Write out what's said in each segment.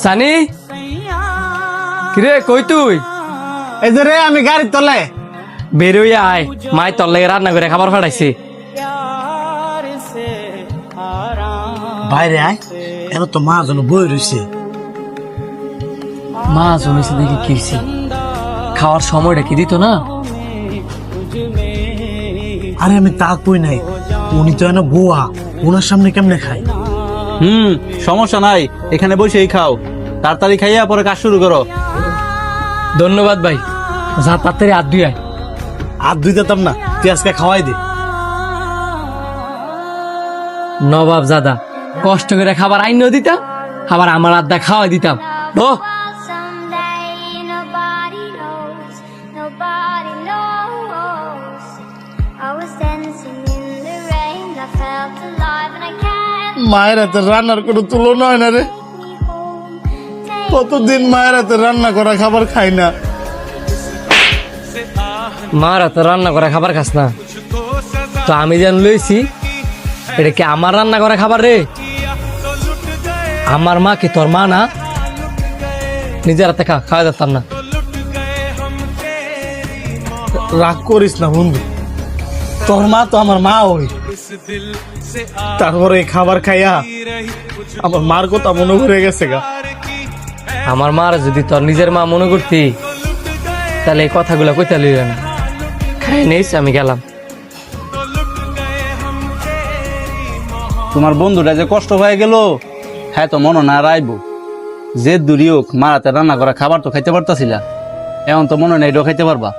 সানি কিরে কই তুই? এই যে রে আমি গাড়ির তলায়। বেরোই আয়, মাই তোর লাগে রান্না করে খাবার ফাটাইছে। বাইরে আয়, এবার তো মা যেন বই রয়েছে। মা জমেছে দেখে কিরছি, খাওয়ার সময়টা কি দিত না? আরে আমি তা কই নাই, উনি তো এনে বুয়া, ওনার সামনে কেমনে খাই? সমস্যা নাই, এখানে বসেই খাও। তাড়াতাড়ি খাইয়া পরে কাজ শুরু করো। ধন্যবাদ ভাই, যা তাড়াতাড়ি হাত ধুই আয়। আর দুই দিতাম না, তুই আজকে খাওয়াই দে। নবাব জাদা কষ্ট করে খাবার আইন দিতাম, আবার আমার আড্ডা খাওয়াই দিতাম। ও Someday nobody knows, nobody knows. I was dancing in the rain, I felt alive and I can't মায়ের হাতে রান্নার কোনো তুলনা হয় না রে। take me home. Take কতদিন মায়ের হাতে রান্না করা খাবার খাই না। মার হাতে রান্না করা খাবার খাস না তো আমি যেন লইছি, এটা কি আমার রান্না করা খাবার রে? আমার মা কি তোর মা না? নিজের হাতে খাওয়া যেতাম না? রাগ করিস না বন্ধু, তোর মা তো আমার মা ওই। তারপরে এই খাবার খাইয়া আমার মার কথা মনে পড়ে গেছে গা। আমার মার যদি তোর নিজের মা মনে করতি তাহলে এই কথাগুলো কইতে লইল না। খাই নিস, আমি গেলাম। তোমার বন্ধুটা যে কষ্ট হয়ে গেল, হ্যাঁ তো মনে না রাইব। যে দূরই হোক, মারাতে রান্না করা খাবার তো খাইতে পারতাছিলা, এখন তো মনে নেই এটাও খাইতে পারবা।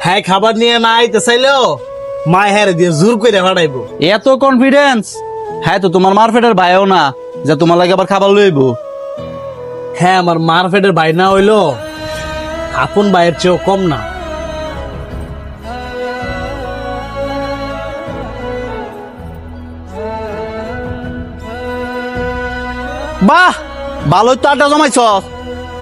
হ্যাঁ খাবার নিয়ে না আইতে চাইলেও মা হ্যাঁ দিয়ে জোর করে ভাড়াইবো। এত কনফিডেন্স? হ্যাঁ তো তোমার মারফেটের ভাইও না যে তোমার লাগে আবার খাবার লইব। হ্যাঁ আমার মার ফেটের ভাই না হইলো আপন ভাইয়ের চেয়েও কম না। বাহ, ভালোই তো আড্ডা জমাইছ।